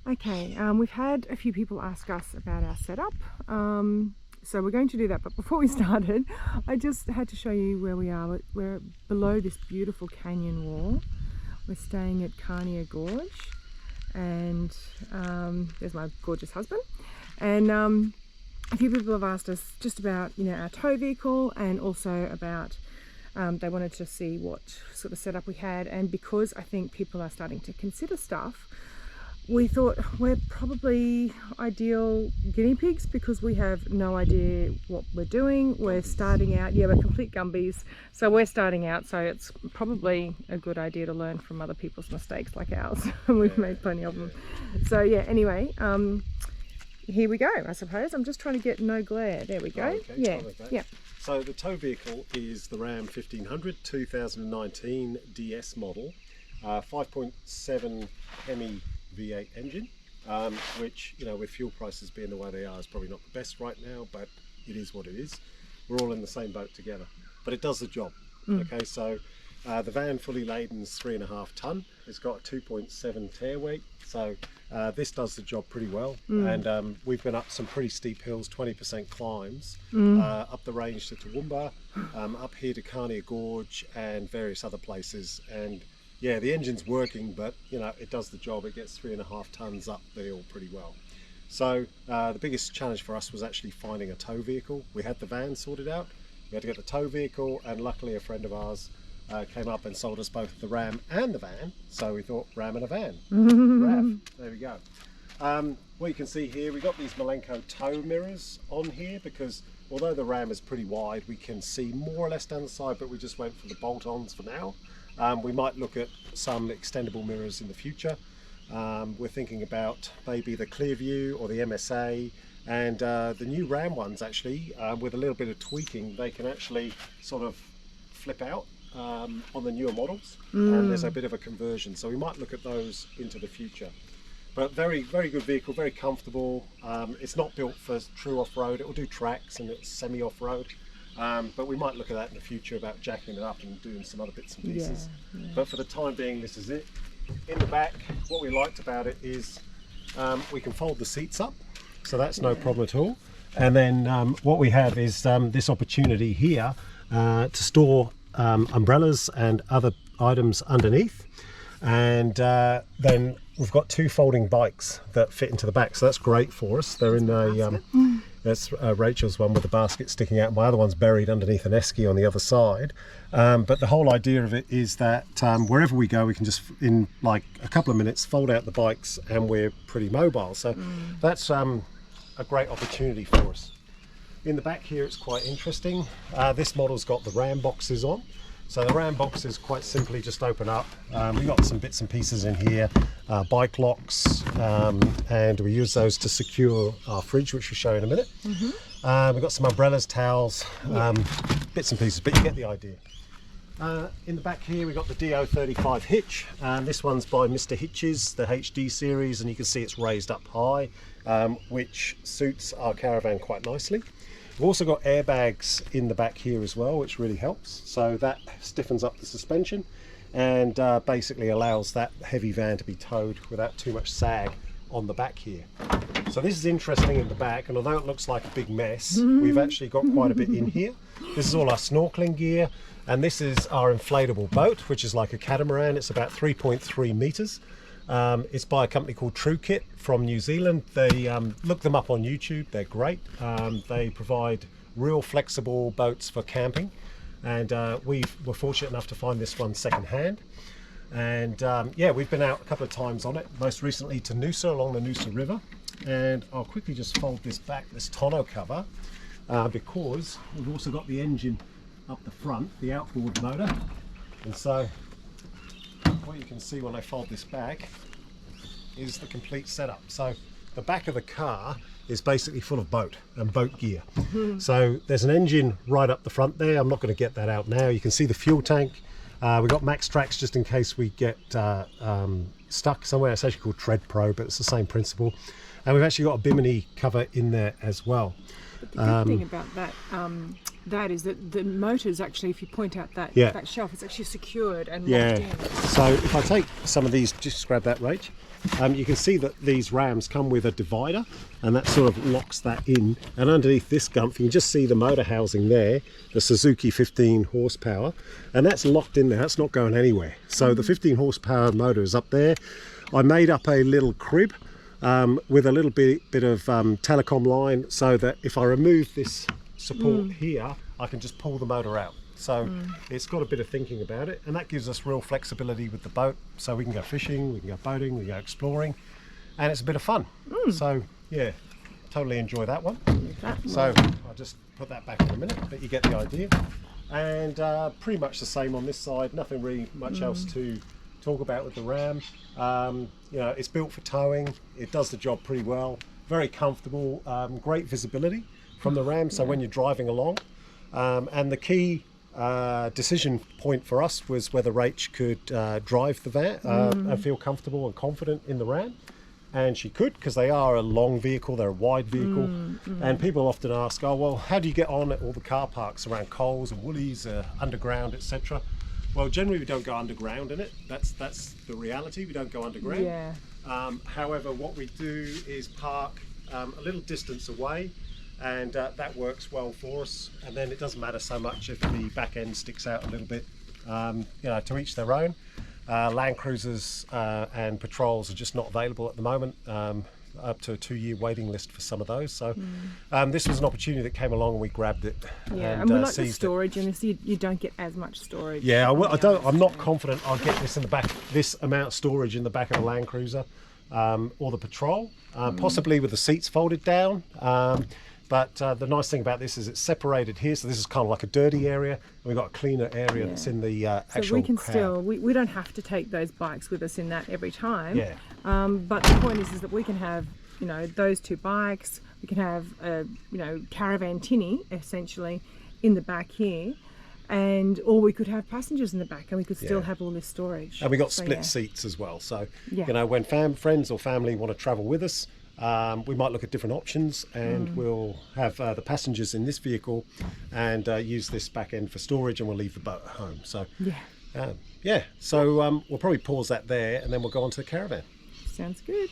Okay, we've had a few people ask us about our setup, so we're going to do that. But before we started, I just had to show you where we are. We're below this beautiful canyon wall. We're staying at Carnier Gorge, and there's my gorgeous husband. And a few people have asked us just about, our tow vehicle, and also about they wanted to see what sort of setup we had. And because I think people are starting to consider stuff, we thought we're probably ideal guinea pigs because we have no idea what we're doing. We're starting out, we're complete Gumbies. So we're starting out, so it's probably a good idea to learn from other people's mistakes like ours. We've made plenty of them. So anyway, here we go, I suppose. I'm just trying to get no glare. There we go. Okay, Yeah. So the tow vehicle is the Ram 1500 2019 DS model, 5.7 Hemi V8 engine, which, with fuel prices being the way they are, is probably not the best right now, but it is what it is. We're all in the same boat together, but it does the job. Okay, so the van fully laden is 3.5 tonne. It's got a 2.7 tear weight, so this does the job pretty well. And we've been up some pretty steep hills, 20% climbs, up the range to Toowoomba, up here to Carnier Gorge and various other places. And yeah, the engine's working, but it does the job. It gets 3.5 tonnes up the hill pretty well. So the biggest challenge for us was actually finding a tow vehicle. We had the van sorted out. We had to get the tow vehicle, and luckily a friend of ours came up and sold us both the Ram and the van. So we thought Ram and a van. RAV. There we go. What you can see here, we've got these Malenko tow mirrors on here because although the Ram is pretty wide, we can see more or less down the side, but we just went for the bolt-ons for now. We might look at some extendable mirrors in the future. We're thinking about maybe the Clearview or the MSA, and the new Ram ones actually, with a little bit of tweaking, they can actually sort of flip out on the newer models, and there's a bit of a conversion. So we might look at those into the future. But very, very good vehicle, very comfortable. It's not built for true off-road. It will do tracks and it's semi-off-road. But we might look at that in the future about jacking it up and doing some other bits and pieces. But for the time being, this is it. In the back, what we liked about it is we can fold the seats up, so that's no problem at all. And then what we have is this opportunity here to store umbrellas and other items underneath. And then we've got 2 folding bikes that fit into the back, so that's great for us. They're in a that's Rachel's one with the basket sticking out. My other one's buried underneath an esky on the other side. But the whole idea of it is that wherever we go, we can just, in like a couple of minutes, fold out the bikes and we're pretty mobile. So that's a great opportunity for us. In the back here, it's quite interesting. This model's got the Ram boxes on. So the Ram boxes quite simply just open up. We've got some bits and pieces in here, bike locks, and we use those to secure our fridge, which we'll show you in a minute. We've got some umbrellas, towels, bits and pieces, but you get the idea. In the back here, we've got the DO35 hitch. This one's by Mr. Hitches, the HD series, and you can see it's raised up high, which suits our caravan quite nicely. We've also got airbags in the back here as well, which really helps. So that stiffens up the suspension and basically allows that heavy van to be towed without too much sag on the back here. So this is interesting in the back, and although it looks like a big mess, we've actually got quite a bit in here. This is all our snorkeling gear, and this is our inflatable boat, which is like a catamaran. It's about 3.3 meters. It's by a company called TrueKit from New Zealand. They look them up on YouTube. They're great. They provide real flexible boats for camping, and we were fortunate enough to find this one secondhand. And we've been out a couple of times on it, most recently to Noosa, along the Noosa River. And I'll quickly just fold this back, this tonneau cover, because we've also got the engine up the front, the outboard motor. And so what you can see when I fold this back is the complete setup. So the back of the car is basically full of boat and boat gear. So there's an engine right up the front there. I'm not going to get that out now. You can see the fuel tank. We've got Max Tracks just in case we get stuck somewhere. It's actually called Tread Pro, but it's the same principle. And we've actually got a Bimini cover in there as well. But the good thing about that is that the motors actually, if you point out that Yeah. that shelf, it's actually secured and Yeah. locked in. So if I take some of these, just grab that, Rach. You can see that these rams come with a divider, and that sort of locks that in. And underneath this gump, you can just see the motor housing there, the Suzuki 15 horsepower, and that's locked in there. That's not going anywhere. So the 15 horsepower motor is up there. I made up a little crib with a little bit of telecom line, so that if I remove this support here, I can just pull the motor out. So it's got a bit of thinking about it, and that gives us real flexibility with the boat. So we can go fishing, we can go boating, we can go exploring, and it's a bit of fun. So yeah, totally enjoy that one. So I'll just put that back in a minute, but you get the idea. And pretty much the same on this side. Nothing really much else to talk about with the Ram. You know, it's built for towing. It does the job pretty well. Very comfortable. Great visibility from the Ram. So when you're driving along, and the key decision point for us was whether Rach could drive the van and feel comfortable and confident in the Ram. And she could, because they are a long vehicle, they're a wide vehicle. And people often ask, oh, well, how do you get on at all the car parks around Coles and Woolies, underground, etc.? Well, generally we don't go underground in it. That's the reality. We don't go underground. Yeah. However, what we do is park a little distance away, and that works well for us. And then it doesn't matter so much if the back end sticks out a little bit. You know, to each their own. Land Cruisers and Patrols are just not available at the moment. Up to a 2-year waiting list for some of those. So this was an opportunity that came along and we grabbed it. Yeah, and we like the seized it. storage, and you don't get as much storage. Yeah, on the I'm not others. confident I'll get this in the back, this amount of storage in the back of the Land Cruiser or the Patrol, possibly with the seats folded down. But the nice thing about this is it's separated here, so this is kind of like a dirty area, and we've got a cleaner area that's in the actual So we can cab. still, we don't have to take those bikes with us in that every time. Yeah. But the point is that we can have, you know, those 2 bikes, we can have a, you know, caravan tinny essentially in the back here, or we could have passengers in the back and we could still Yeah. have all this storage. And we got So, split yeah. seats as well. So, Yeah. you know, when friends or family want to travel with us, we might look at different options, and we'll have the passengers in this vehicle and use this back end for storage, and we'll leave the boat at home. So, Yeah, yeah. So we'll probably pause that there, and then we'll go on to the caravan. sounds good.